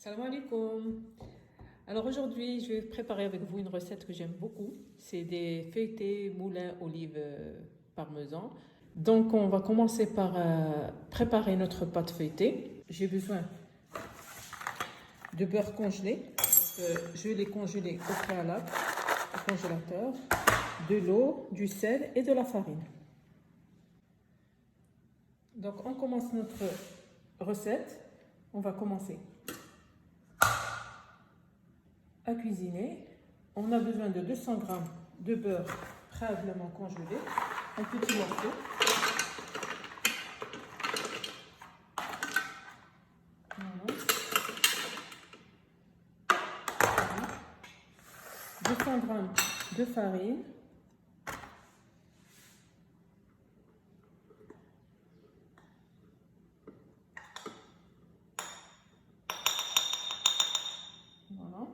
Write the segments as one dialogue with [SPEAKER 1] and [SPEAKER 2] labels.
[SPEAKER 1] Salam alaikum. Alors aujourd'hui, je vais préparer avec vous une recette que j'aime beaucoup. C'est des feuilletés moulins olives parmesan. Donc on va commencer par préparer notre pâte feuilletée. J'ai besoin de beurre congelé. Donc, je vais les congeler au préalable, au congélateur, de l'eau, du sel et de la farine. Donc on commence notre recette. On va commencer à cuisiner. On a besoin de 200 g de beurre préalablement congelé, un petit morceau. Voilà. 200 g de farine. Voilà.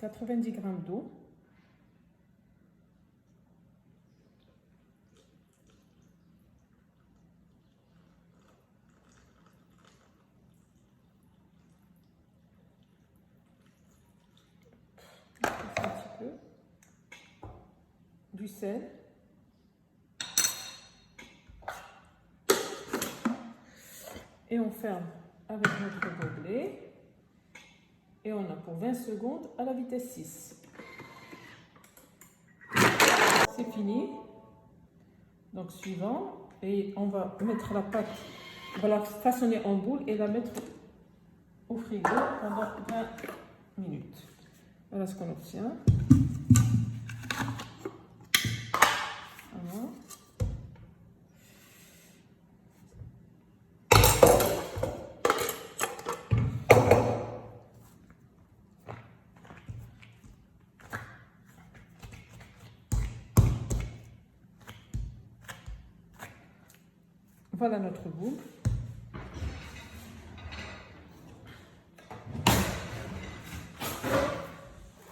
[SPEAKER 1] 90 g d'eau. Un petit peu. Du sel. Et on ferme avec notre gobelet. Et on a pour 20 secondes à la vitesse 6. C'est fini. Donc suivant. Et on va mettre la pâte, on va la façonner en boule et la mettre au frigo pendant 20 minutes. Voilà ce qu'on obtient. Voilà. Voilà notre boule.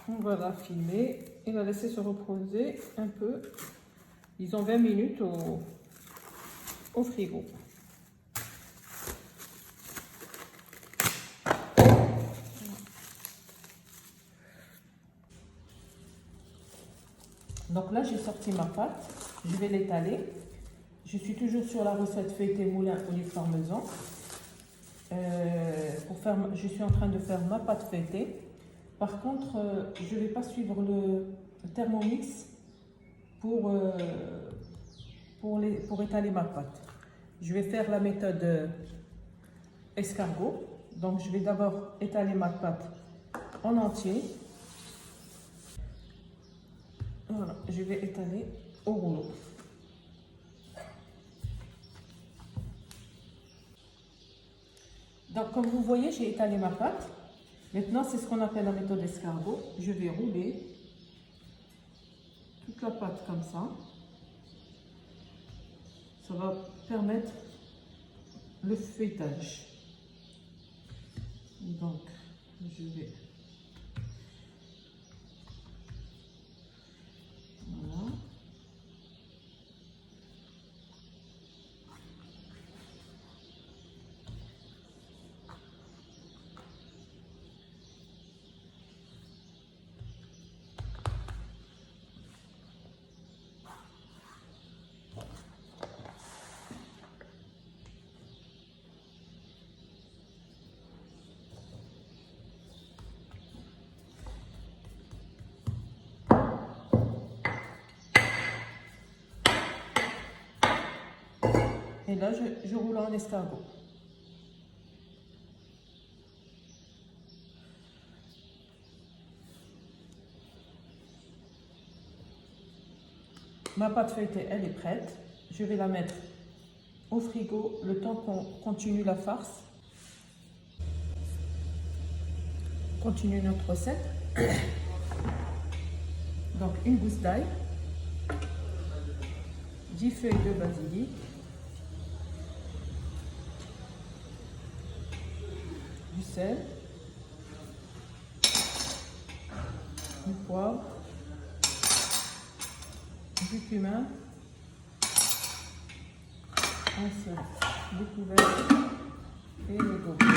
[SPEAKER 1] On va la filmer et la laisser se reposer un peu, disons 20 minutes au frigo. Donc là, j'ai sorti ma pâte, je vais l'étaler. Je suis toujours sur la recette feuilletée moulin olive parmesan. Je suis en train de faire ma pâte feuilletée. Par contre, je ne vais pas suivre le Thermomix pour étaler ma pâte. Je vais faire la méthode escargot. Donc, je vais d'abord étaler ma pâte en entier. Voilà, je vais étaler au rouleau. Donc, comme vous voyez, j'ai étalé ma pâte. Maintenant, c'est ce qu'on appelle la méthode escargot. Je vais rouler toute la pâte comme ça. Ça va permettre le feuilletage. Donc, je vais... Voilà. Et là, je roule en escargot. Ma pâte feuilletée, elle est prête. Je vais la mettre au frigo le temps qu'on continue la farce. Continue notre recette. Donc, une gousse d'ail, 10 feuilles de basilic, du sel, du poivre, du cumin, un sel découvert, et le doubler.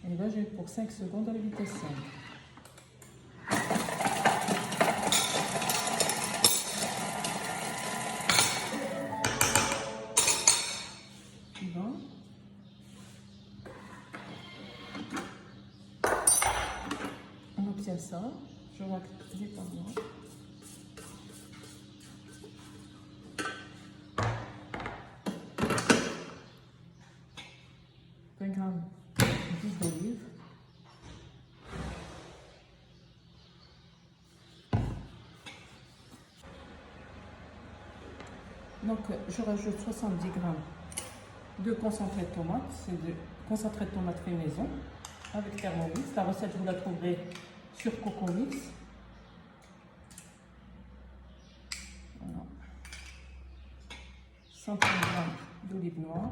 [SPEAKER 1] Et là, je vais pour 5 secondes à la vitesse 5. Suivant. On obtient ça. Je vois que c'est pas moi. Grammes d'huile d'olive. Donc, je rajoute 70 grammes de concentré de tomate. C'est de concentré de tomate fait maison avec Thermomix. La recette, vous la trouverez sur Cocomix. Voilà. 130 grammes d'olive noire.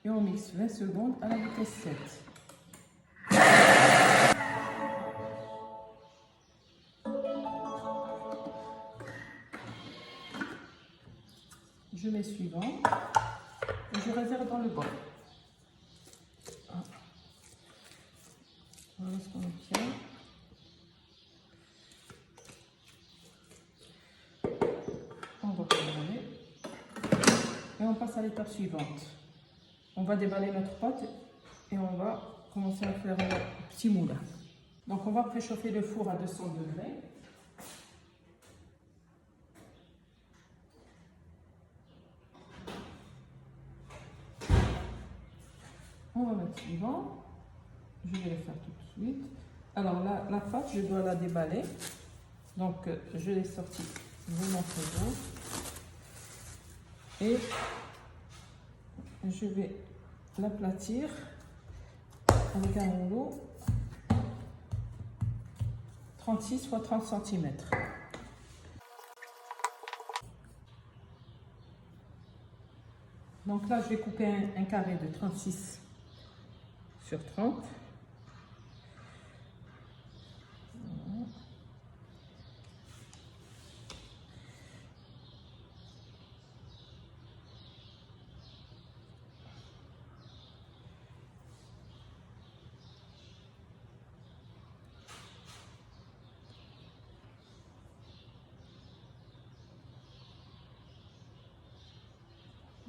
[SPEAKER 1] Et on mixe 20 secondes à la vitesse 7. Je mets suivant et je réserve dans le bol. Voilà ce qu'on obtient. On va préparer et on passe à l'étape suivante. On va déballer notre pâte et on va commencer à faire un petit moulin. Donc on va préchauffer le four à 200 degrés. On va mettre suivant. Je vais le faire tout de suite. Alors là, la pâte, je dois la déballer. Donc je l'ai sortie de mon frigo. Et je vais l'aplatir avec un rouleau 36 x 30 cm. Donc là, je vais couper un carré de 36 sur 30. Voilà.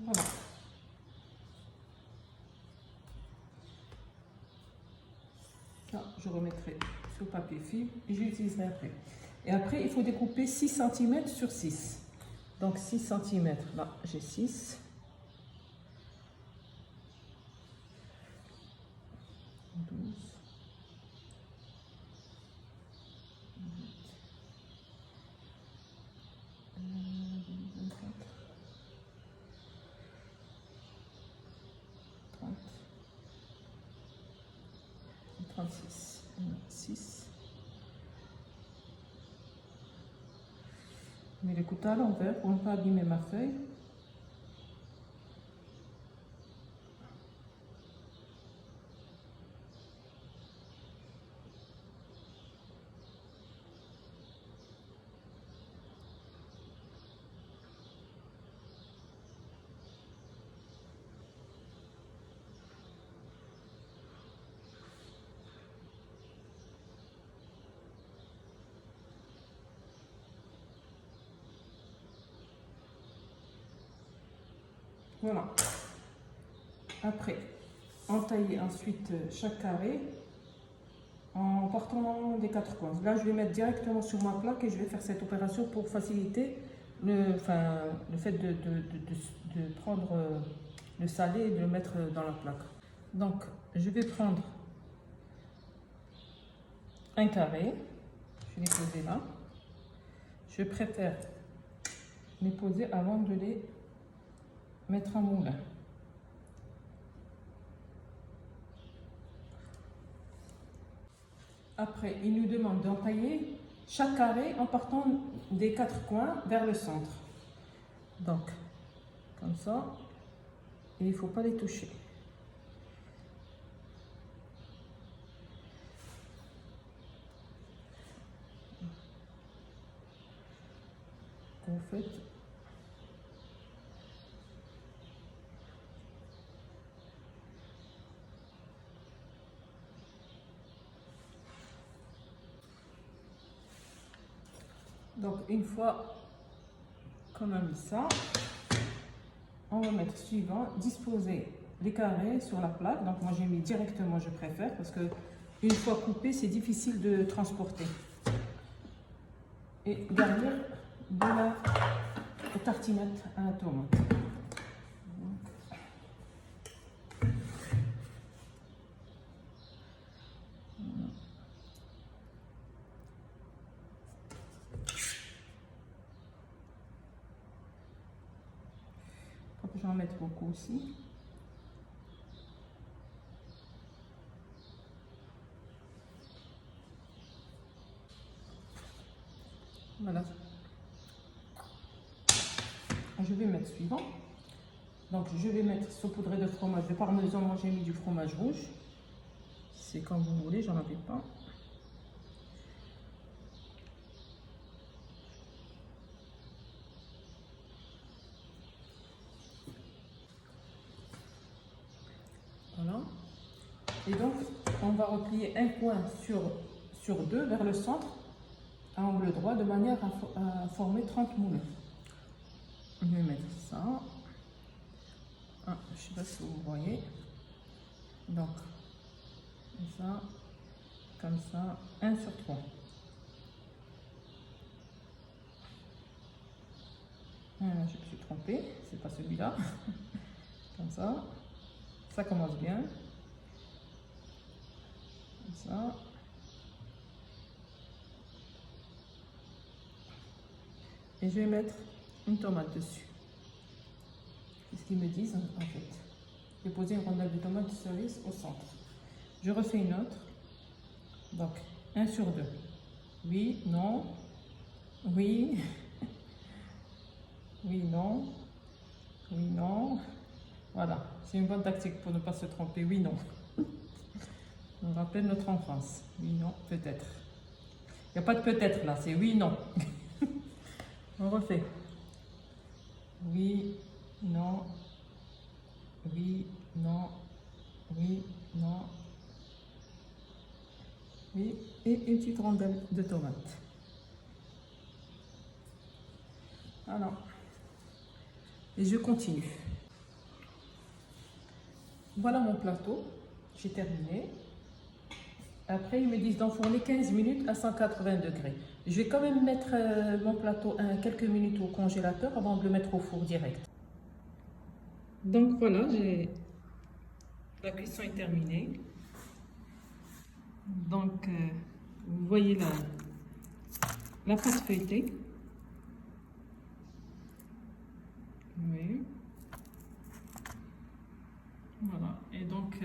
[SPEAKER 1] Voilà. Ça, je remettrai sur papier film et j'utiliserai après. Et après, il faut découper 6 cm sur 6. Donc 6 cm, là j'ai 6. 12. 24. 30. 36. 6. Je mets les couteaux à l'envers pour ne pas abîmer ma feuille. Voilà. Après, entailler ensuite chaque carré en partant des 4 coins. Là, je vais mettre directement sur ma plaque et je vais faire cette opération pour faciliter le fait de prendre le salé et de le mettre dans la plaque. Donc, je vais prendre un carré, je vais les poser là. Je préfère les poser avant de les mettre en moulin. Après, il nous demande d'entailler chaque carré en partant des 4 coins vers le centre. Donc, comme ça, et il ne faut pas les toucher. faites. Donc une fois qu'on a mis ça, on va mettre suivant, disposer les carrés sur la plaque. Donc moi j'ai mis directement, je préfère, parce que une fois coupé, c'est difficile de transporter. Et garnir de la tartinette à la tomate. Je vais en mettre beaucoup aussi. Voilà. Je vais mettre suivant. Donc je vais mettre saupoudré de fromage de parmesan. Moi j'ai mis du fromage rouge. C'est quand vous voulez, j'en avais pas. Voilà. Et donc, on va replier un coin sur deux vers le centre, à angle droit, de manière à former 30 moulins. Je vais mettre ça. Ah, je ne sais pas si vous voyez. Donc, ça, comme ça, 1 sur 3. Je me suis trompée, c'est pas celui-là. Comme ça. Ça commence bien. Comme ça. Et je vais mettre une tomate dessus. C'est ce qu'ils me disent en fait. Je vais poser une rondelle de tomate cerise au centre. Je refais une autre. Donc, 1 sur 2. Oui, non. Oui. Oui, non. Oui, non. Voilà. C'est une bonne tactique pour ne pas se tromper. Oui, non. On rappelle notre enfance. Oui, non, peut-être. Il n'y a pas de peut-être là, c'est oui, non. On refait. Oui, non. Oui, non. Oui, non. Oui, et une petite rondelle de tomate. Voilà. Et je continue. Voilà mon plateau. J'ai terminé. Après, ils me disent d'enfourner 15 minutes à 180 degrés. Je vais quand même mettre mon plateau quelques minutes au congélateur avant de le mettre au four direct. Donc voilà, la cuisson est terminée. Donc, vous voyez la pâte feuilletée. Oui. Voilà. Et donc,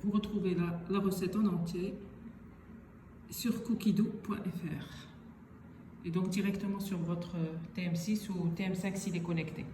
[SPEAKER 1] vous retrouvez la recette en entier sur cookido.fr et donc directement sur votre TM6 ou TM5 s'il est connecté.